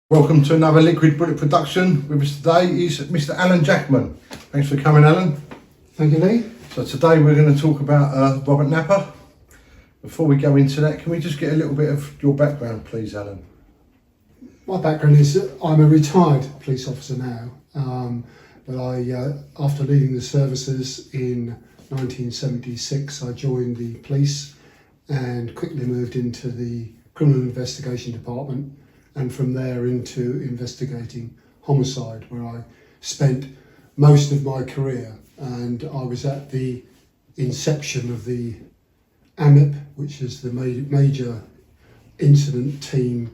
Welcome to another Liquid Bullet production. With us today is Mr. Alan Jackman. Thanks for coming, Alan. Thank you, Lee. So today we're going to talk about Robert Napper. Before we go into that, can we just get a little bit of your background, please, Alan? My background is I'm a retired police officer now, but after leaving the services in 1976, I joined the police and quickly moved into the criminal investigation department, and from there into investigating homicide, where I spent most of my career. And I was at the inception of the AMIP, which is the major incident team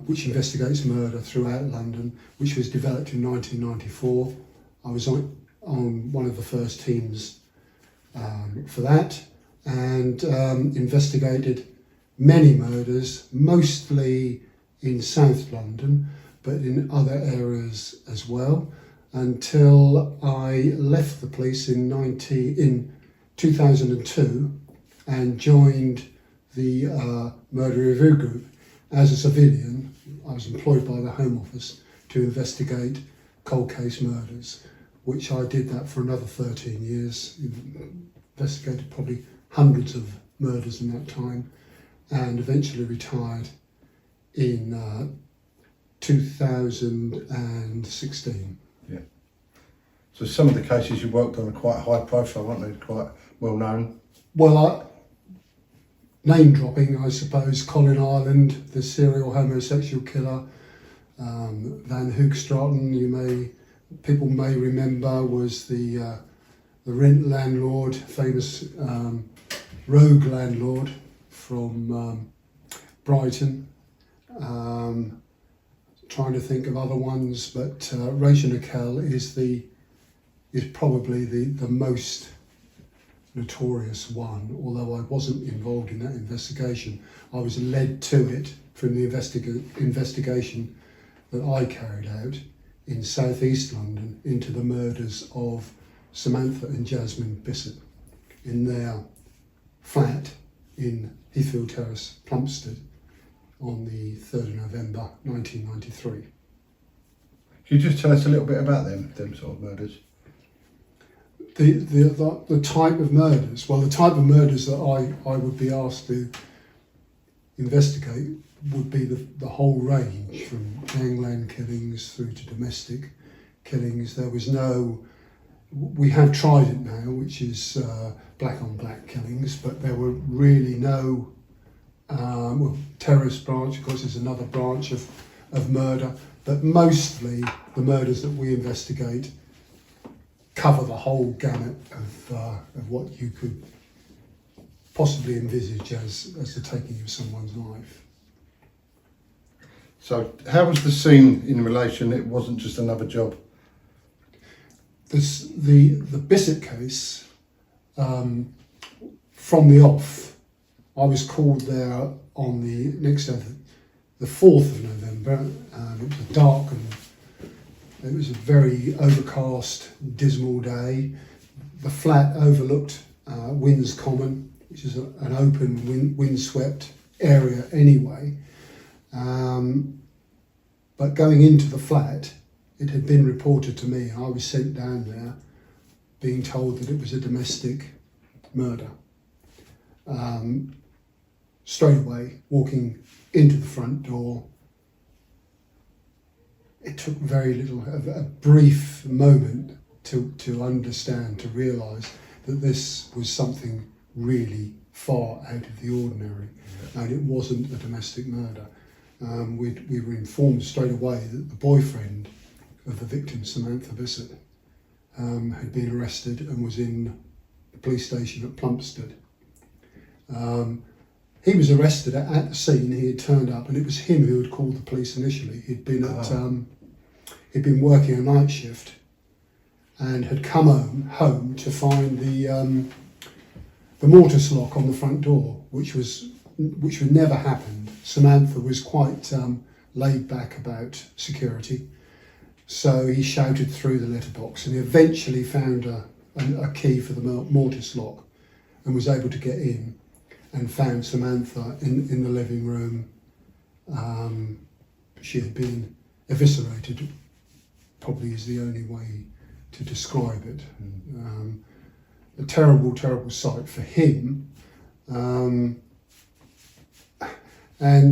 which investigates murder throughout London, which was developed in 1994. I was on one of the first teams for that, and investigated many murders, mostly in South London, but in other areas as well, until I left the police in 2002 and joined the Murder Review Group. As a civilian, I was employed by the Home Office to investigate cold case murders, which I did that for another 13 years, investigated probably hundreds of murders in that time, and eventually retired in 2016. Yeah. So some of the cases you worked on are quite high profile, aren't they? Quite well known. Well, name dropping, I suppose. Colin Ireland, the serial homosexual killer. Van Hoogstraten, people may remember, was the rent landlord, famous rogue landlord from Brighton. Trying to think of other ones, but Rachel Nickell is probably the most notorious one. Although I wasn't involved in that investigation, I was led to it from the investigation that I carried out in South East London into the murders of Samantha and Jazmine Bisset in their flat in Heathfield Terrace, Plumstead, on the 3rd of November 1993. Can you just tell us a little bit about them sort of murders? The type of murders, well, the type of murders that I would be asked to investigate would be the whole range, from gangland killings through to domestic killings. There was we have tried it now, which is black on black killings, but there were really no terrorist branch, of course, is another branch of murder, but mostly the murders that we investigate cover the whole gamut of what you could possibly envisage as the taking of someone's life. So how was the scene in relation? It wasn't just another job. The Bisset case, from the off, I was called there on the next day, the 4th of November. It was dark and it was a very overcast, dismal day. The flat overlooked Wimbledon Common, which is an open, windswept area anyway. But going into the flat, it had been reported to me. I was sent down there being told that it was a domestic murder. Straight away, walking into the front door, it took very little, a brief moment to understand, to realise that this was something really far out of the ordinary, and it wasn't a domestic murder. We were informed straight away that the boyfriend of the victim, Samantha Bisset, had been arrested and was in the police station at Plumstead. He was arrested at the scene. He had turned up, and it was him who had called the police initially. He'd been he'd been working a night shift and had come home to find the mortise lock on the front door, which would never happened. Samantha was quite laid back about security, so he shouted through the letterbox and he eventually found a key for the mortise lock and was able to get in, and found Samantha in the living room, she had been eviscerated, probably is the only way to describe it. A terrible, terrible sight for him. And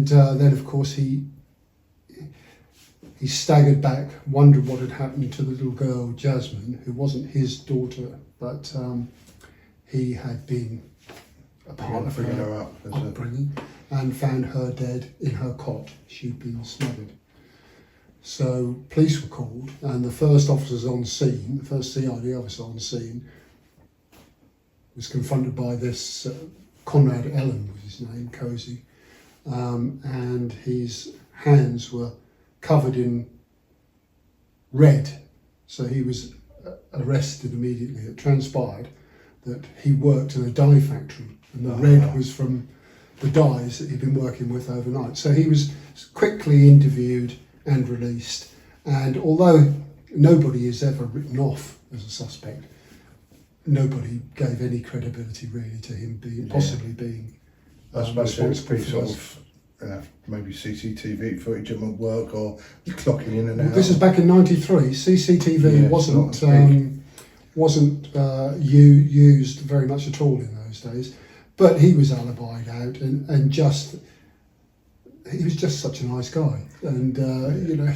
then, of course, he staggered back, wondered what had happened to the little girl, Jazmine, who wasn't his daughter, but he had been a part of her upbringing, and found her dead in her cot. She'd been smothered. So police were called, and the first officers on scene, the first CID officer on scene, was confronted by this Conrad Ellen was his name, Cozy, and his hands were covered in red. So he was arrested immediately. It transpired that he worked in a dye factory, and the red was from the dyes that he'd been working with overnight. So he was quickly interviewed and released, and although nobody is ever written off as a suspect, nobody gave any credibility really to him possibly being I suppose there would be responsible sort for of maybe CCTV footage at work, or you're clocking in and out. This is back in '93. CCTV Yeah, wasn't used very much at all in those days, but he was alibied out, and just he was just such a nice guy, and you know,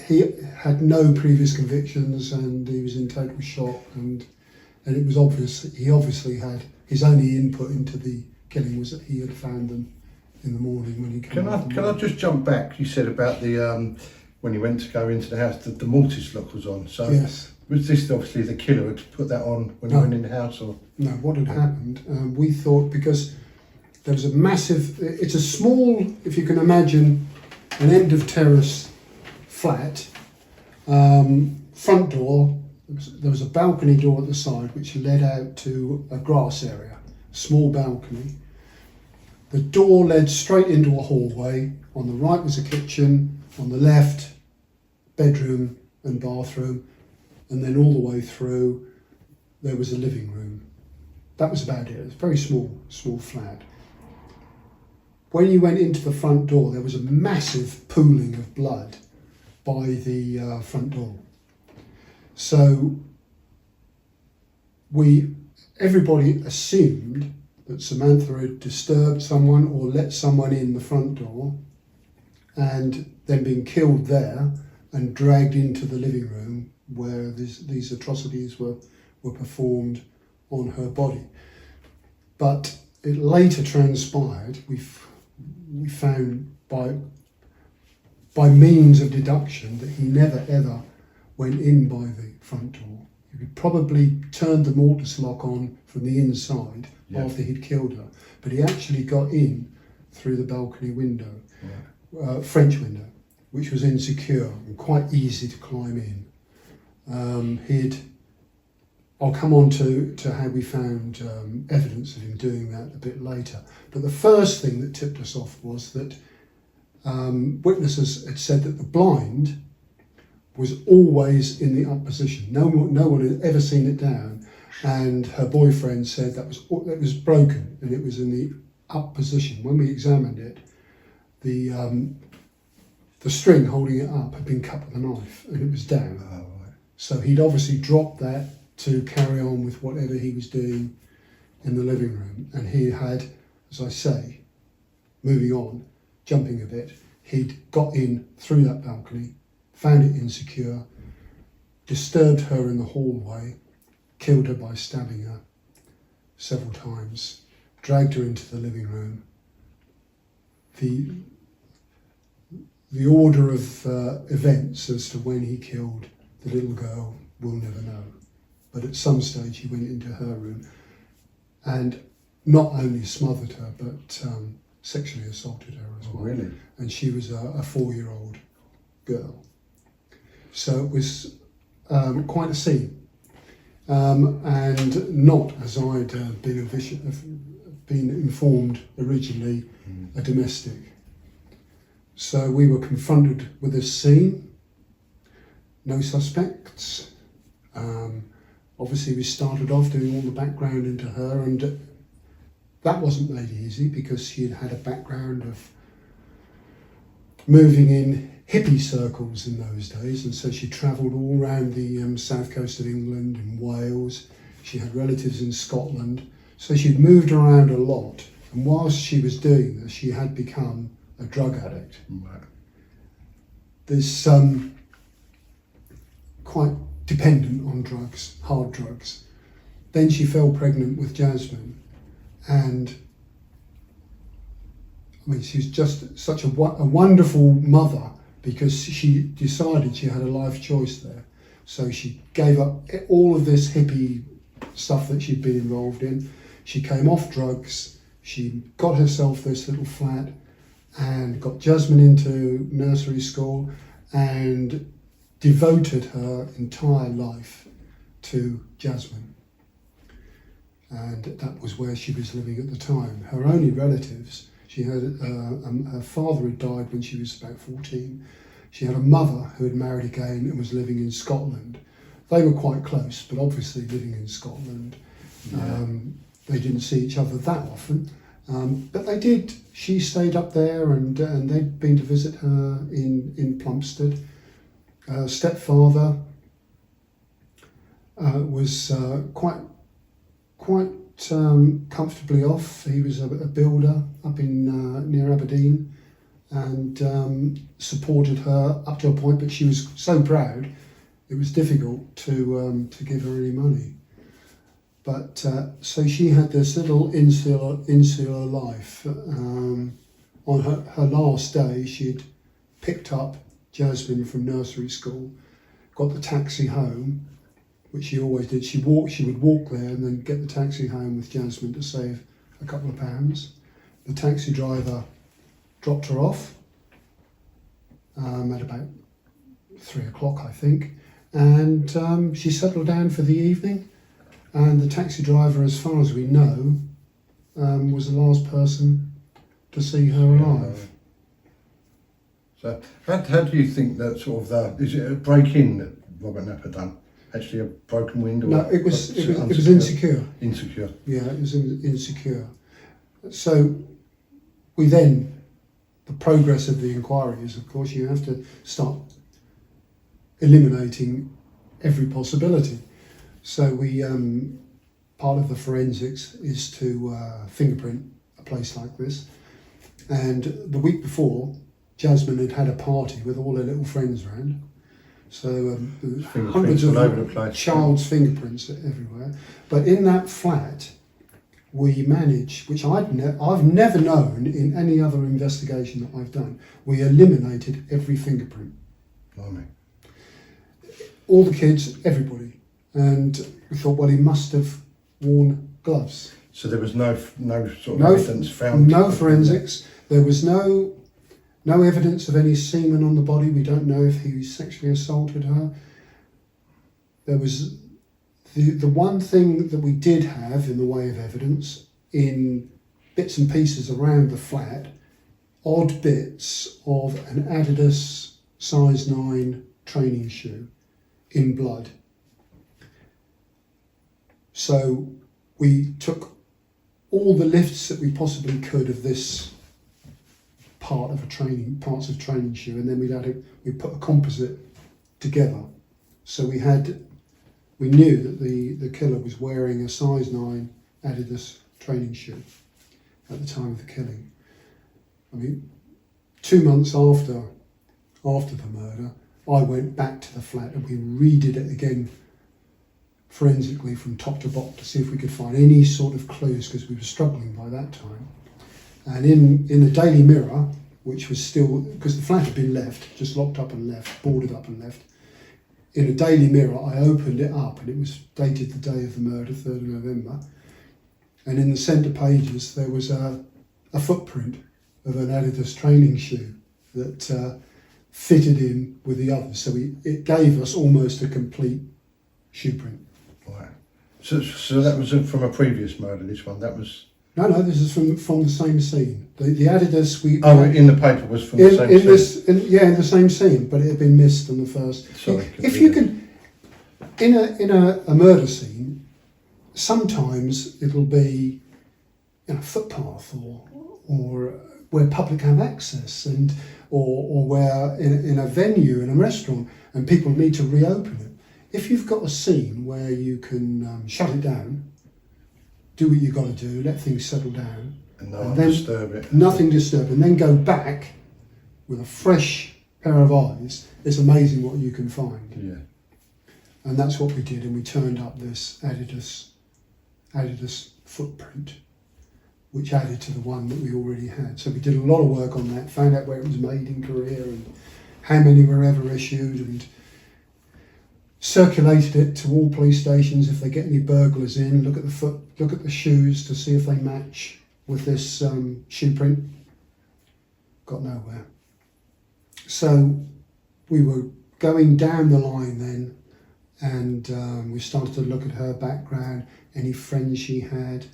he had no previous convictions, and he was in total shock, and it was obvious he obviously had his only input into the killing was that he had found them in the morning when he came. Can I just jump back? You said about the when you went to go into the house, the mortise lock was on. So yes. Was this obviously the killer had put that on when you went in the house, or no? What had happened? We thought, because there was a massive. It's a small, if you can imagine, an end of terrace flat. Front door. There was a balcony door at the side which led out to a grass area, small balcony. The door led straight into a hallway. On the right was a kitchen, on the left, bedroom and bathroom, and then all the way through there was a living room. That was about it. It was a very small flat. When you went into the front door, there was a massive pooling of blood by the front door. So everybody assumed that Samantha had disturbed someone or let someone in the front door, and then been killed there and dragged into the living room where these atrocities were performed on her body. But it later transpired, we found by means of deduction, that he never ever went in by the front door. He probably turned the mortise lock on from the inside after he'd killed her, but he actually got in through the balcony window, French window, which was insecure and quite easy to climb in. I'll come on to how we found evidence of him doing that a bit later. But the first thing that tipped us off was that witnesses had said that the blind was always in the up position. No one had ever seen it down, and her boyfriend said that was broken and it was in the up position. When we examined it, the string holding it up had been cut with a knife and it was down. oh, right. So he'd obviously dropped that to carry on with whatever he was doing in the living room. And he had, as I say, moving on, jumping a bit, he'd got in through that balcony, found it insecure, disturbed her in the hallway, killed her by stabbing her several times, dragged her into the living room. The order of events as to when he killed the little girl, we'll never know. But at some stage he went into her room and not only smothered her, but sexually assaulted her as well. Really? And she was a 4-year-old girl. So it was quite a scene. And not, as I'd been informed originally, a domestic. So we were confronted with this scene, no suspects. Obviously we started off doing all the background into her, and that wasn't made easy because she had had a background of moving in hippie circles in those days, and so she travelled all around the south coast of England and Wales. She had relatives in Scotland, so she'd moved around a lot, and whilst she was doing this, she had become a drug addict. Right. There's quite dependent on drugs, hard drugs. Then she fell pregnant with Jazmine, and I mean, she was just such a wonderful mother, because she decided she had a life choice there. So she gave up all of this hippie stuff that she'd been involved in. She came off drugs, she got herself this little flat and got Jazmine into nursery school and devoted her entire life to Jazmine. And that was where she was living at the time. Her only relatives, she had her father had died when she was about 14. She had a mother who had married again and was living in Scotland. They were quite close, but obviously living in Scotland, they didn't see each other that often. But they did. She stayed up there, and they'd been to visit her in Plumstead. Her stepfather was quite comfortably off. He was a builder up in near Aberdeen, and supported her up to a point, but she was so proud it was difficult to give her any money. But so she had this little insular life. On her last day, she'd picked up Jazmine from nursery school, got the taxi home, which she always did. She would walk there and then get the taxi home with Jazmine to save a couple of pounds. The taxi driver dropped her off at about 3 o'clock, I think, and she settled down for the evening. And the taxi driver, as far as we know, was the last person to see her alive. So, how do you think that sort of is it a break-in that Robert Napper done? Actually, a broken window? No, it was insecure. Insecure. Yeah, it was insecure. So, the progress of the inquiry is, of course, you have to start eliminating every possibility. So part of the forensics is to fingerprint a place like this. And the week before, Jazmine had a party with all her little friends around. So hundreds of all over the place. child's fingerprints everywhere. But in that flat, we managed, which I've never known in any other investigation that I've done, we eliminated every fingerprint. Blimey. All the kids, everybody. And we thought, well, he must have worn gloves. So there was no sort of evidence found? No forensics. There was no evidence of any semen on the body. We don't know if he sexually assaulted her. There was the one thing that we did have in the way of evidence, in bits and pieces around the flat, odd bits of an Adidas size 9 training shoe in blood. So we took all the lifts that we possibly could of this parts of training shoe, and then we put a composite together. So we knew that the killer was wearing a size 9 Adidas training shoe at the time of the killing. I mean, 2 months after the murder, I went back to the flat and we redid it again forensically from top to bottom to see if we could find any sort of clues, because we were struggling by that time. And in the Daily Mirror, which was still, because the flat had been left, just locked up and left, boarded up and left, in a Daily Mirror I opened it up and it was dated the day of the murder, 3rd of November, and in the centre pages there was a footprint of an Adidas training shoe that fitted in with the others, so it gave us almost a complete shoe print. Right. So that was from a previous murder, this one? That was... No, this is from the same scene. The Adidas in the paper was from the same scene? In the same scene, but it had been missed on the first. Sorry. If you can, in a murder scene, sometimes it'll be a footpath or where public have access, and or where in a venue, in a restaurant, and people need to reopen it. If you've got a scene where you can shut it down, do what you've got to do, let things settle down, and then disturb it. Nothing disturb, and then go back with a fresh pair of eyes, it's amazing what you can find. Yeah. And that's what we did, and we turned up this adidas footprint, which added to the one that we already had. So we did a lot of work on that, found out where it was made in Korea and how many were ever issued, and circulated it to all police stations. If they get any burglars in, look at the foot, look at the shoes to see if they match with this shoe print. Got nowhere. So we were going down the line then, and we started to look at her background, any friends she had,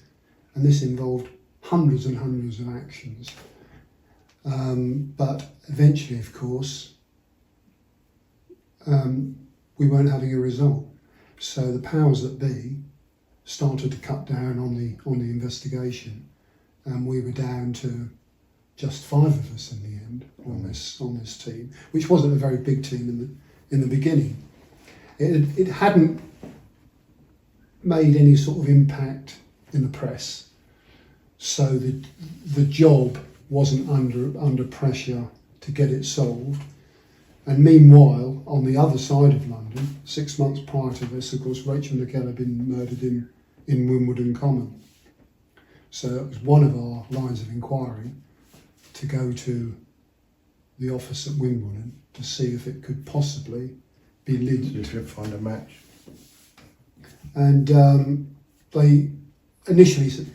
and this involved hundreds and hundreds of actions. But eventually, of course, we weren't having a result. So the powers that be started to cut down on the investigation, and we were down to just 5 of us in the end on this team, which wasn't a very big team in the beginning. It hadn't made any sort of impact in the press, so the job wasn't under pressure to get it solved. And meanwhile, on the other side of London, 6 months prior to this, of course, Rachel Nickell had been murdered in Wimbledon Common. So that was one of our lines of inquiry, to go to the office at Wimbledon to see if it could possibly be linked. See if you could find a match. And they initially said,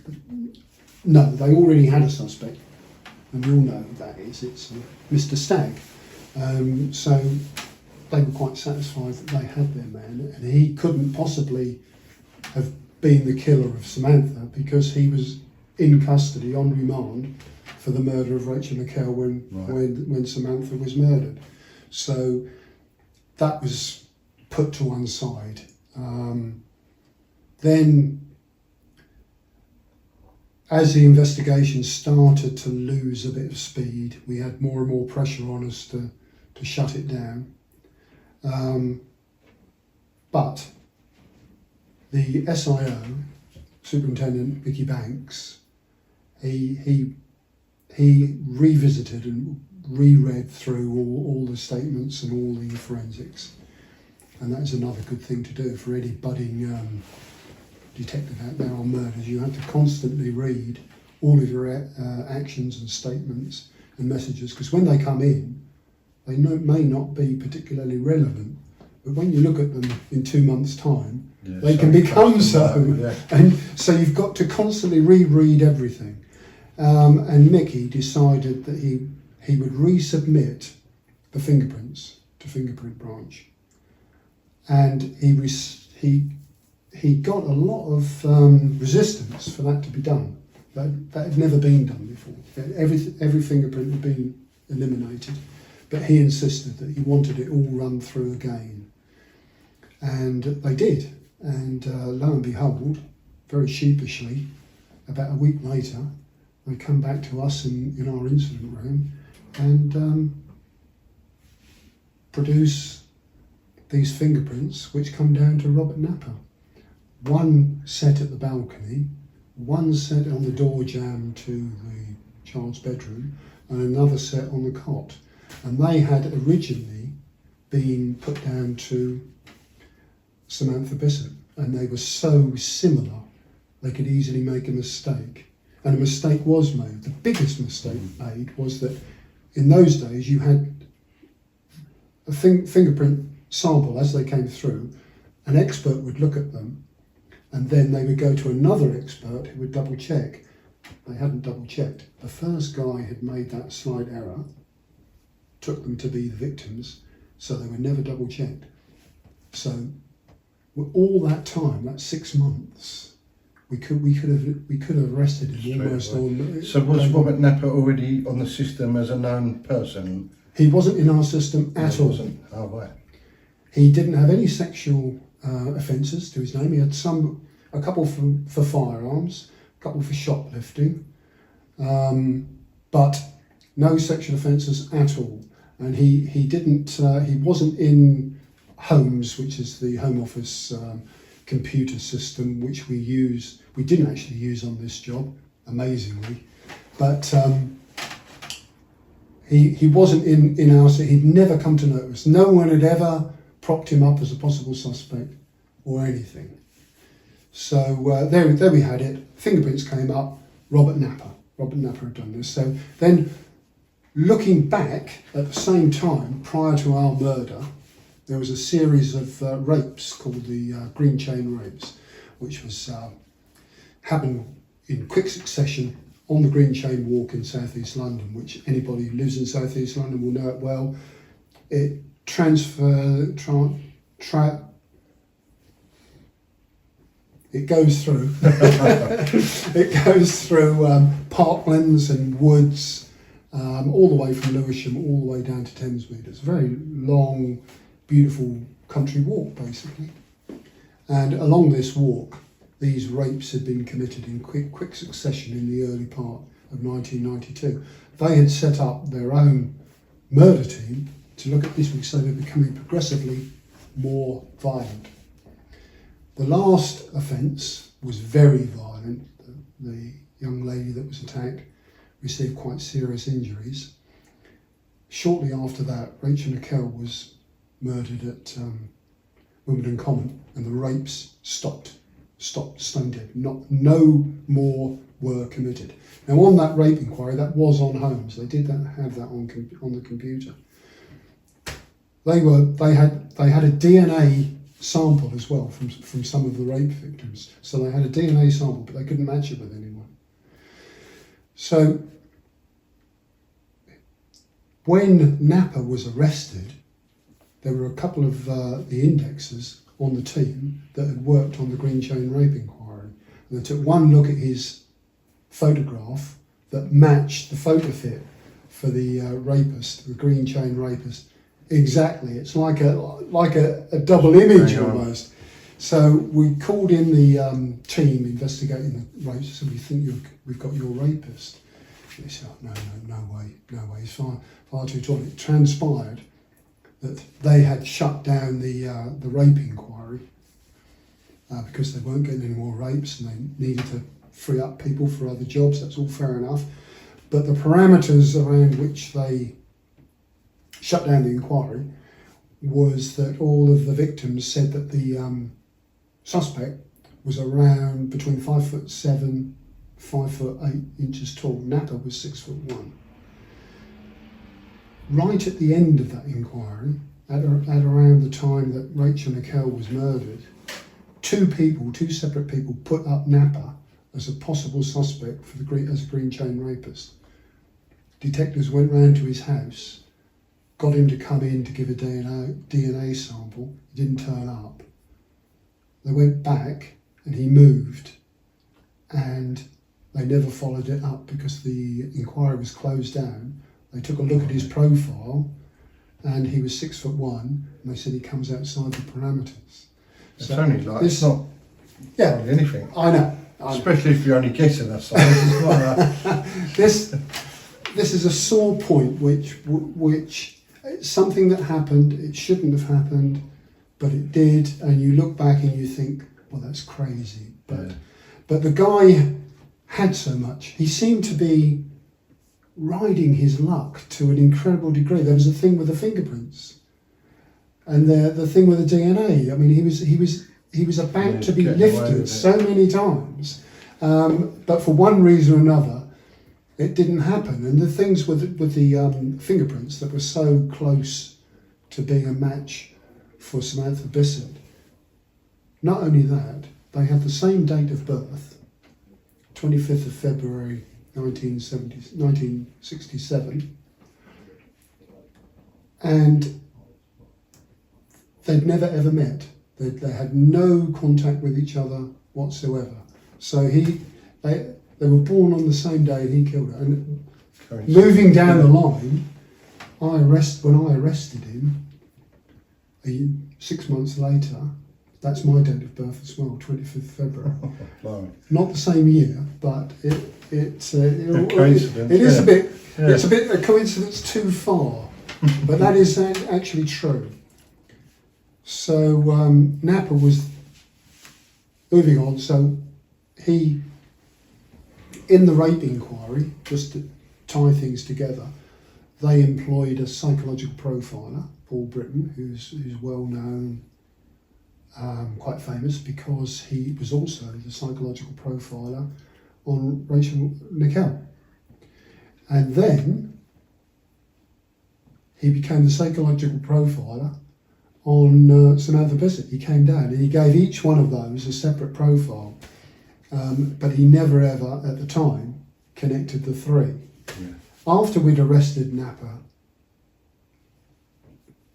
no, they already had a suspect. And we all know who that is, it's Mr. Stagg. So they were quite satisfied that they had their man, and he couldn't possibly have been the killer of Samantha, because he was in custody on remand for the murder of Rachel Nickell when Samantha was murdered. So that was put to one side. Then, as the investigation started to lose a bit of speed, we had more and more pressure on us to shut it down. But the SIO, Superintendent Vicky Banks, he revisited and reread through all the statements and all the forensics. And that is another good thing to do for any budding detective out there on murders. You have to constantly read all of your actions and statements and messages, because when they come in, they may not be particularly relevant, but when you look at them in 2 months' time, they can become so. Yeah. And so you've got to constantly reread everything. And Mickey decided that he would resubmit the fingerprints to Fingerprint Branch, and he got a lot of resistance for that to be done. That had never been done before. Every fingerprint had been eliminated, but he insisted that he wanted it all run through again. And they did. And lo and behold, very sheepishly, about a week later, they come back to us in our incident room and produce these fingerprints, which come down to Robert Napper. One set at the balcony, one set on the door jamb to the child's bedroom, and another set on the cot. And they had originally been put down to Samantha Bisset, and they were so similar they could easily make a mistake. And a mistake was made. The biggest mistake made was that in those days you had a fingerprint sample as they came through. An expert would look at them, and then they would go to another expert who would double check. They hadn't double checked. The first guy had made that slight error, took them to be the victims, so they were never double checked. So all that time, that 6 months, we could have arrested him almost on. So was Robert Napper already on the system as a known person? He wasn't in our system at all. Wasn't. Oh, right. He didn't have any sexual offences to his name. He had a couple for firearms, a couple for shoplifting, but no sexual offences at all. And he wasn't in Homes, which is the Home Office computer system, which we didn't actually use on this job, amazingly, but he wasn't in our, he'd never come to notice. No one had ever propped him up as a possible suspect or anything. So there we had it. Fingerprints came up. Robert Napper had done this. So then, looking back at the same time, prior to our murder, there was a series of rapes called the Green Chain Rapes, which was happened in quick succession on the Green Chain Walk in South East London, which anybody who lives in South East London will know it well. It it goes through parklands and woods, all the way from Lewisham all the way down to Thamesmead. It's a very long, beautiful country walk, basically. And along this walk, these rapes had been committed in quick succession in the early part of 1992. They had set up their own murder team to look at this, because they were becoming progressively more violent. The last offence was very violent. The young lady that was attacked received quite serious injuries. Shortly after that, Rachel Nickell was murdered at Wimbledon Common, and the rapes stopped stone dead. No more were committed. Now, on that rape inquiry, that was on Holmes. They did have that on the computer. They had a DNA sample as well from some of the rape victims. So they had a DNA sample, but they couldn't match it with anyone. So when Napper was arrested, there were a couple of the indexers on the team that had worked on the Green Chain Rape inquiry. And they took one look at his photograph that matched the photo fit for the rapist, the Green Chain rapist. Exactly, it's like a double image almost. So we called in the team investigating the rapes. So we think we've got your rapist. And they said, oh, no way, he's far too tall. It transpired that they had shut down the rape inquiry because they weren't getting any more rapes and they needed to free up people for other jobs. That's all fair enough. But the parameters around which they shut down the inquiry was that all of the victims said that the suspect was around between 5'7", 5'8" tall. Napper was 6'1". Right at the end of that inquiry, at around the time that Rachel Nickell was murdered, two separate people put up Napper as a possible suspect for as a Green Chain rapist. Detectives went round to his house, got him to come in to give a DNA sample. He didn't turn up. They went back and he moved, and they never followed it up because the inquiry was closed down. They took a look at his profile and he was 6'1", and they said he comes outside the parameters. It's only like, it's not hardly anything. I know. Especially if you're only guessing that size. It's not This is a sore point which it's something that happened. It shouldn't have happened, but it did. And you look back and you think, well, that's crazy. But the guy had so much. He seemed to be riding his luck to an incredible degree. There was a thing with the fingerprints, and the thing with the DNA. I mean, he was about to be lifted so many times, but for one reason or another, it didn't happen. And the things with the fingerprints that were so close to being a match for Samantha Bisset. Not only that, they had the same date of birth, 25th of February 1967, and they'd never ever met. They had no contact with each other whatsoever. So they were born on the same day and he killed her. And moving down the line, when I arrested him, 6 months later, That's my date of birth as well, 25th February. Blimey. Not the same year, but it is coincidence, a bit. Yeah. It's a bit a coincidence too far, but that is actually true. So Napa was moving on. So he, in the rape inquiry, just to tie things together, they employed a psychological profiler, Paul Britton, who's well known, quite famous because he was also the psychological profiler on Rachel Nickell. And then he became the psychological profiler on Samantha Bisset. He came down and he gave each one of those a separate profile, but he never ever, at the time, connected the three. Yeah. After we'd arrested Napa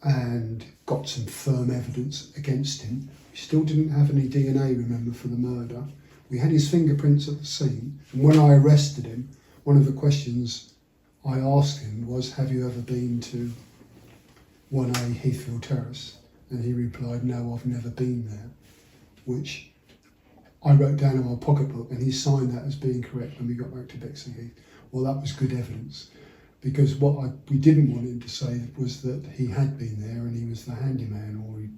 and got some firm evidence against him, we still didn't have any DNA, remember, for the murder. We had his fingerprints at the scene, and when I arrested him, one of the questions I asked him was, have you ever been to 1A Heathfield Terrace? And he replied, no, I've never been there, which I wrote down in my pocketbook, and he signed that as being correct when we got back to Bexley Heath. Well, that was good evidence, because what we didn't want him to say was that he had been there and he was the handyman, or he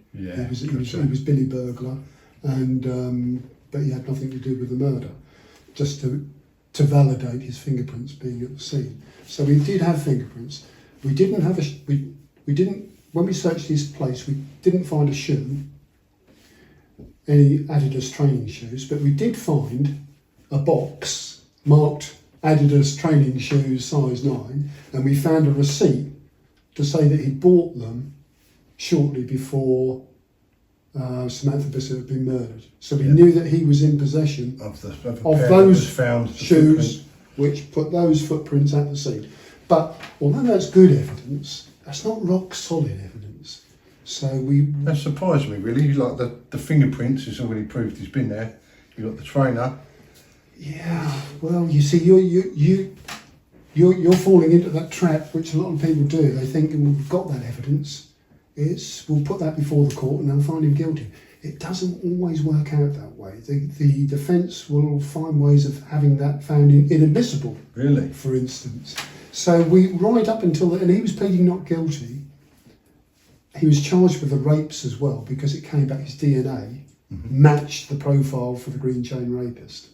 was Billy Burglar, and but he had nothing to do with the murder, just to validate his fingerprints being at the scene. So we did have fingerprints. We didn't have we didn't, when we searched his place, we didn't find a shoe, any Adidas training shoes, but we did find a box marked Adidas training shoes size 9, and we found a receipt to say that he bought them shortly before Samantha Bisset had been murdered. So we knew that he was in possession of those shoes, which put those footprints at the scene. But although that's good evidence, that's not rock solid evidence. So that surprised me really. Like the fingerprints is already proved he's been there. You got the trainer. Yeah. Well, you see, you're falling into that trap, which a lot of people do. They think, well, we've got that evidence. We'll put that before the court and they'll find him guilty. It doesn't always work out that way. The defence will find ways of having that found inadmissible. Really? For instance. So right up until, and he was pleading not guilty. He was charged with the rapes as well, because it came back, his DNA matched the profile for the green chain rapist,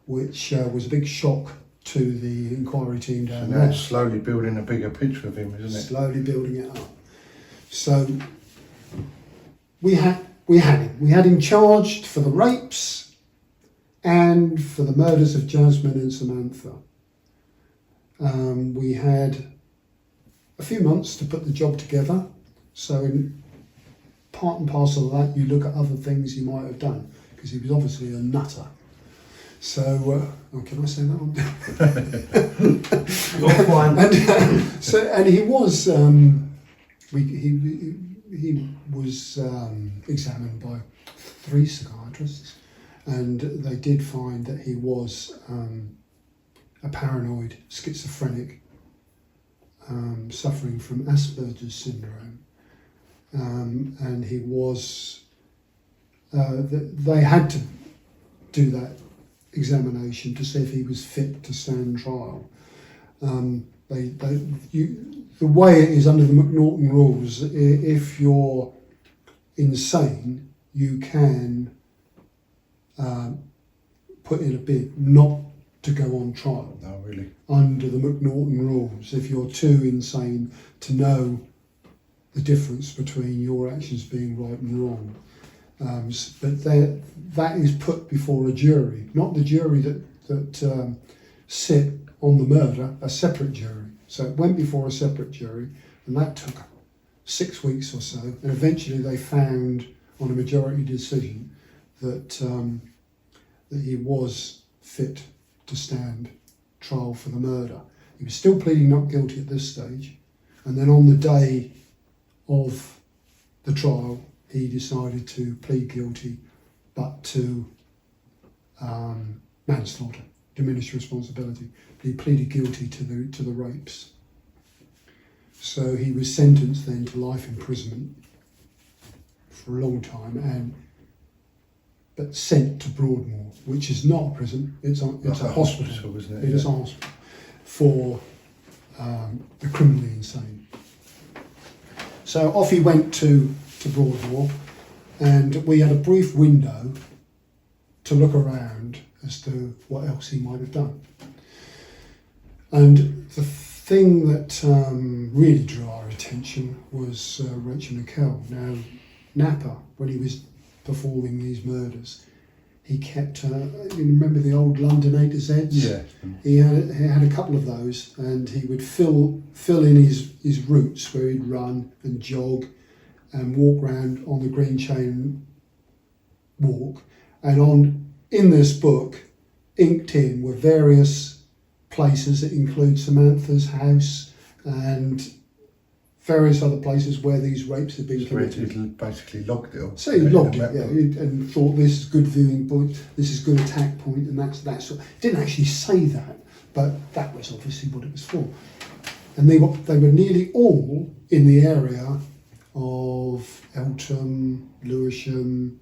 which was a big shock to the inquiry team down there. So now it's slowly building a bigger picture of him, isn't it? Slowly building it up. So we had him. We had him charged for the rapes and for the murders of Jazmine and Samantha. We had a few months to put the job together. So in part and parcel of that, you look at other things he might have done, because he was obviously a nutter. So, can I say that one? You're fine. And he was, he was examined by 3 psychiatrists, and they did find that he was a paranoid schizophrenic, suffering from Asperger's syndrome, and he was. They had to do that examination to see if he was fit to stand trial. The way it is under the McNaughton rules, if you're insane, you can put in a bid not to go on trial. No, really. Under the McNaughton rules, if you're too insane to know the difference between your actions being right and wrong. But that is put before a jury, not the jury that sit on the murder, a separate jury. So it went before a separate jury, and that took 6 weeks or so, and eventually they found on a majority decision that that he was fit to stand trial for the murder. He was still pleading not guilty at this stage, and then on the day of the trial, he decided to plead guilty, but to manslaughter, diminished responsibility. He pleaded guilty to the rapes. So he was sentenced then to life imprisonment for a long time, but sent to Broadmoor, which is not a prison, it's a hospital, isn't it? It is a hospital for the criminally insane. So off he went to Broadmoor, and we had a brief window to look around as to what else he might have done. And the thing that really drew our attention was Rachel Nickell. Now, Napa, when he was performing these murders, he kept, you remember the old London A to Zs? Yeah. He had a couple of those, and he would fill in his routes where he'd run and jog and walk around on the green chain walk. And in this book, inked in, were various places that include Samantha's house and various other places where these rapes had been committed. He basically logged it all. So he logged it, yeah, and thought this is good viewing point, this is good attack point, and that's that sort. Didn't actually say that, but that was obviously what it was for. And they were nearly all in the area of Eltham, Lewisham,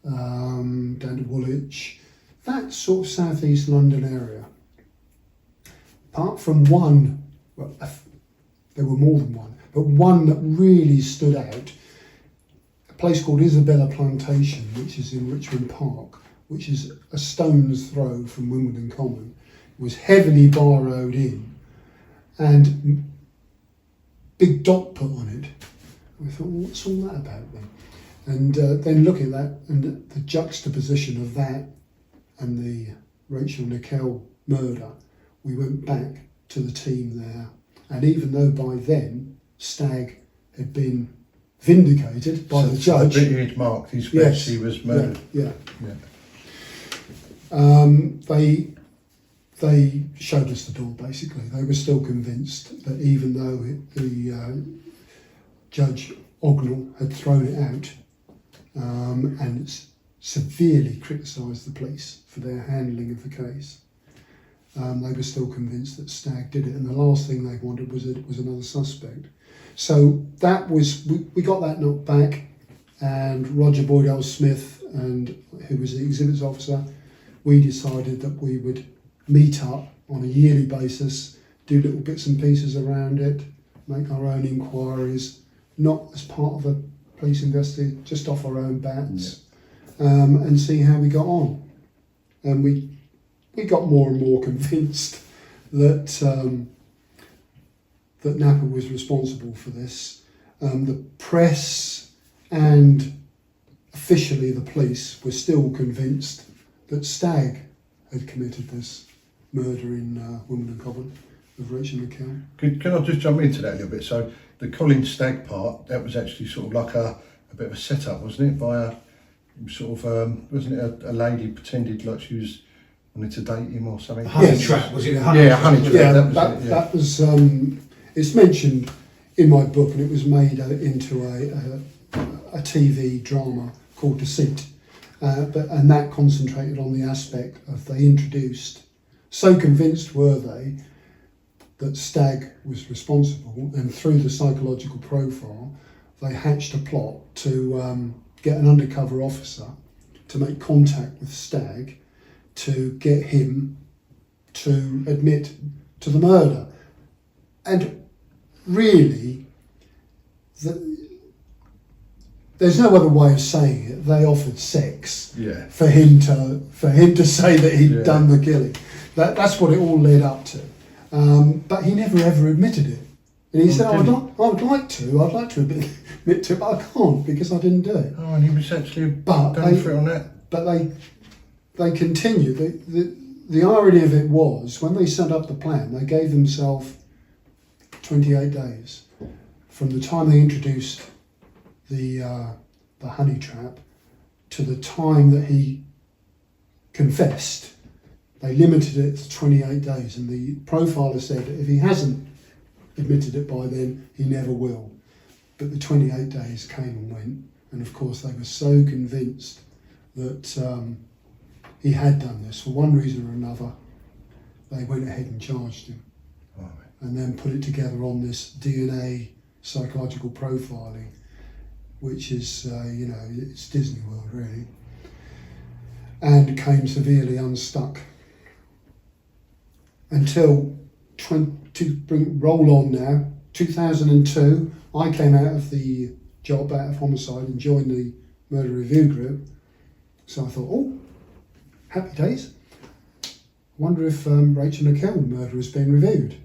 down to Woolwich, that sort of southeast London area. Apart from one, well, there were more than one, but one that really stood out, a place called Isabella Plantation, which is in Richmond Park, which is a stone's throw from Wimbledon Common. It was heavily bar-road in, and big dot put on it. I thought, well, what's all that about then? And then looking at that, and the juxtaposition of that and the Rachel Nickell murder, we went back to the team there. And even though by then Stagg had been vindicated by the judge. The bit he'd marked his face, he was murdered. Yeah. They showed us the door, basically. They were still convinced that even though the Judge Ognall had thrown it out and severely criticised the police for their handling of the case, they were still convinced that Stagg did it, and the last thing they wanted was another suspect. So that was, we got that knocked back, and Roger Boydell-Smith, who was the exhibits officer, we decided that we would meet up on a yearly basis, do little bits and pieces around it, make our own inquiries, not as part of a police investigation, just off our own bats, and see how we got on. And we got more and more convinced that that Napa was responsible for this. The press and officially the police were still convinced that Stagg had committed this murder in Wimbledon Common of Rachel Nickell. Can I just jump into that a little bit? So the Colin Stagg part, that was actually sort of like a bit of a setup, wasn't it? By a sort of, wasn't it a lady pretended like she was wanted to date him or something? Honey trap, was it a honey trap? Honey trap. Yeah, that was it's mentioned in my book, and it was made into a TV drama called Deceit. And that concentrated on the aspect of they introduced, so convinced were they that Stagg was responsible, and through the psychological profile they hatched a plot to get an undercover officer to make contact with Stagg to get him to admit to the murder. And really, there's no other way of saying it. They offered sex for him to say that he'd done the killing. That's what it all led up to. But he never ever admitted it. And he said, I'd like to admit to it, but I can't because I didn't do it. Oh, and he was actually going for it on that. But they continued. The irony of it was, when they set up the plan, they gave themselves 28 days from the time they introduced the honey trap to the time that he confessed. They limited it to 28 days, and the profiler said that if he hasn't admitted it by then, he never will. But the 28 days came and went, and of course they were so convinced that he had done this for one reason or another. They went ahead and charged him, and then put it together on this DNA psychological profiling. which is, it's Disney World really, and came severely unstuck until roll on now, 2002, I came out of the job out of homicide and joined the murder review group. So I thought, oh, happy days. I wonder if Rachel Nickell murder has been reviewed.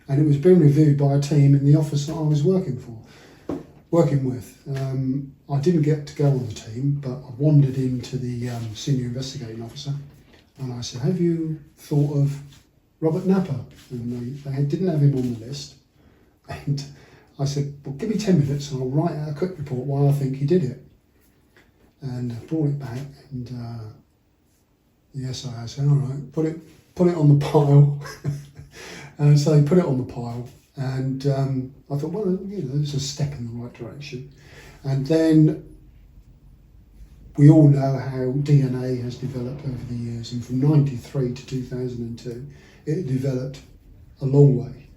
And it was being reviewed by a team in the office that I was working with. I didn't get to go on the team, but I wandered into the senior investigating officer and I said, have you thought of Robert Napper? And they didn't have him on the list. And I said, well, give me 10 minutes and I'll write out a quick report why I think he did it. And I brought it back and the SIO said, all right, put it on the pile. And so they put it on the pile and I thought, well, it's a step in the right direction. And then we all know how DNA has developed over the years, and from 93 to 2002, it developed a long way.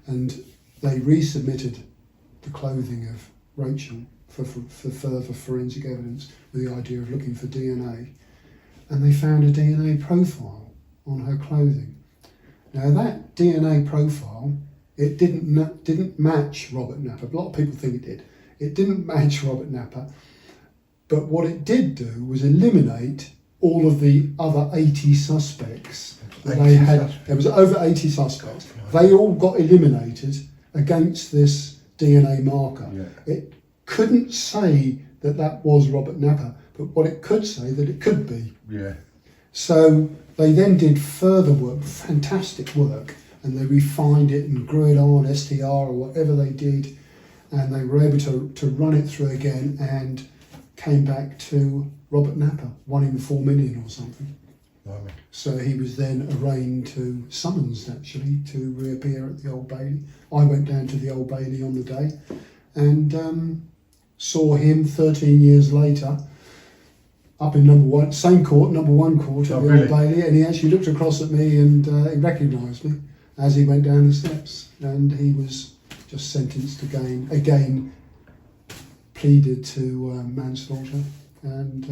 And they resubmitted the clothing of Rachel for further forensic evidence with the idea of looking for DNA. And they found a DNA profile on her clothing. Now that DNA profile, it didn't match Robert Napper. A lot of people think it did. It didn't match Robert Napper. But what it did do was eliminate all of the other 80 suspects that they had. There was over 80 suspects. They all got eliminated against this DNA marker. Yeah. It couldn't say that that was Robert Napper, but what it could say that it could be. Yeah. So they then did further work, fantastic work, and they refined it and grew it on STR or whatever they did, and they were able to run it through again and came back to Robert Napper, 1 in 4 million or something. Right. So he was then arraigned summoned actually to reappear at the Old Bailey. I went down to the Old Bailey on the day and saw him 13 years later up in number 1, same court, number 1 court at the Old Bailey, and he actually looked across at me and he recognised me as he went down the steps, and he was just sentenced again pleaded to manslaughter and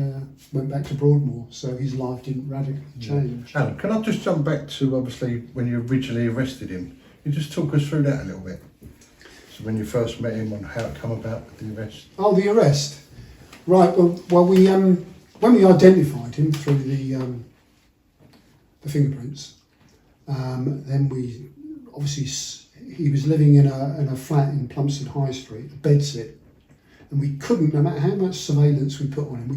went back to Broadmoor, so his life didn't radically change. Alan, can I just jump back to obviously when you originally arrested him? Can you just talk us through that a little bit? So when you first met him and how it come about with the arrest? Oh, the arrest. Right, well we when we identified him through the fingerprints, then we obviously he was living in a flat in Plumstead High Street, a bedsit, and we couldn't, no matter how much surveillance we put on him,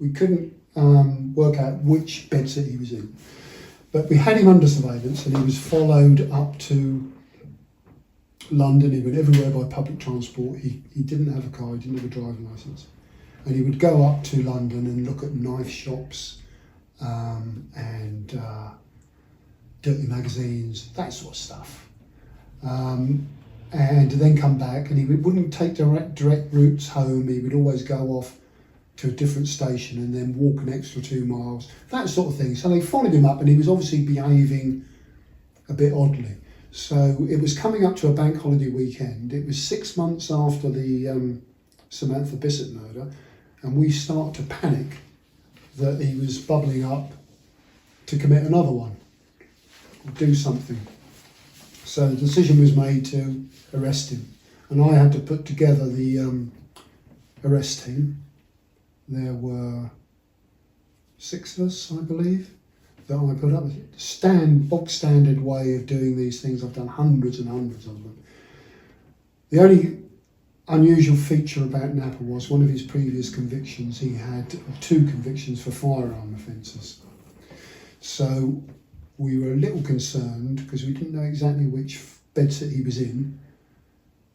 we couldn't work out which bedsit he was in. But we had him under surveillance, and he was followed up to London. He went everywhere by public transport. He didn't have a car. He didn't have a driving licence. And he would go up to London and look at knife shops and dirty magazines, that sort of stuff. And then come back, and he wouldn't take direct routes home. He would always go off to a different station and then walk an extra 2 miles, that sort of thing. So they followed him up, and he was obviously behaving a bit oddly. So it was coming up to a bank holiday weekend. It was 6 months after the Samantha Bisset murder, and we start to panic that he was bubbling up to commit another one, or do something. So the decision was made to arrest him, and I had to put together the arrest team. There were 6 of us, I believe, that I put up. Bog standard way of doing these things. I've done hundreds and hundreds of them. The only unusual feature about Napper was one of his previous convictions. He had 2 convictions for firearm offences. So we were a little concerned, because we didn't know exactly which bedsit he was in,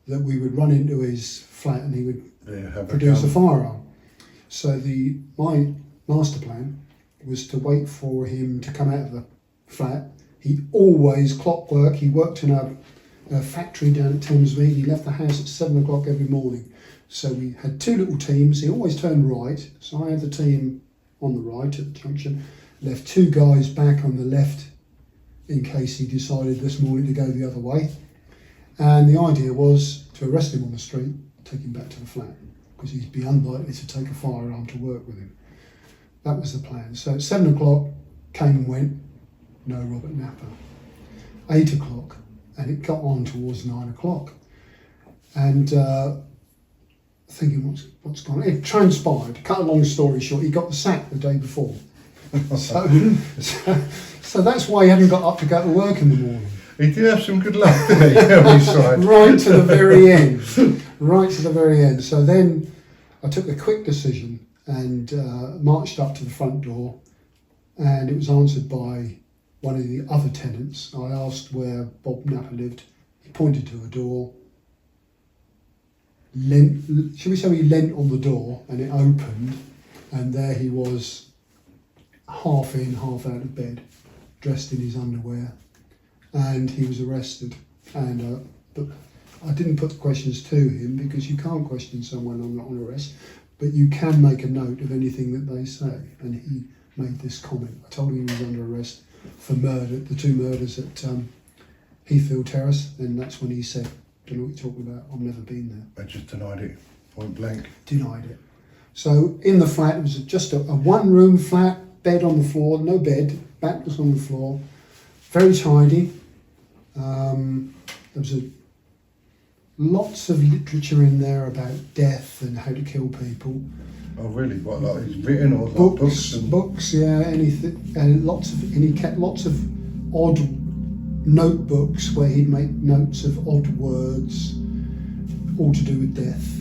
that we would run into his flat and he would produce a firearm. So my master plan was to wait for him to come out of the flat. He always clockwork. He worked in a factory down at Thamesmead. He left the house at 7 o'clock every morning. So we had 2 little teams. He always turned right. So I had the team on the right at the junction, left 2 guys back on the left in case he decided this morning to go the other way. And the idea was to arrest him on the street, take him back to the flat. because he'd be unlikely to take a firearm to work with him. That was the plan. So at 7 o'clock, came and went, no Robert Napper. 8 o'clock, and it got on towards 9 o'clock. And thinking, what's gone on? It transpired, cut a long story short, he got the sack the day before. So that's why he hadn't got up to go to work in the morning. He did have some good luck, didn't he? On his side. Right to the very end. Right to the very end. So then I took a quick decision and marched up to the front door, and it was answered by one of the other tenants. I asked where Bob Napper lived. He pointed to a door. Should we say he leant on the door, and it opened, and there he was, half in, half out of bed, dressed in his underwear, and he was arrested. And but I didn't put the questions to him, because you can't question someone on arrest, but you can make a note of anything that they say. And he made this comment. I told him he was under arrest for murder, the 2 murders at Heathfield Terrace, and that's when he said, "Don't know what you're talking about, I've never been there." I just denied it, point blank. Denied it. So in the flat, it was just a one-room flat, bed on the floor, no bed, back was on the floor, very tidy. There was lots of literature in there about death and how to kill people. Oh really? What, like he's written, or like Books, books? yeah, anything, and he kept lots of odd notebooks where he'd make notes of odd words, all to do with death.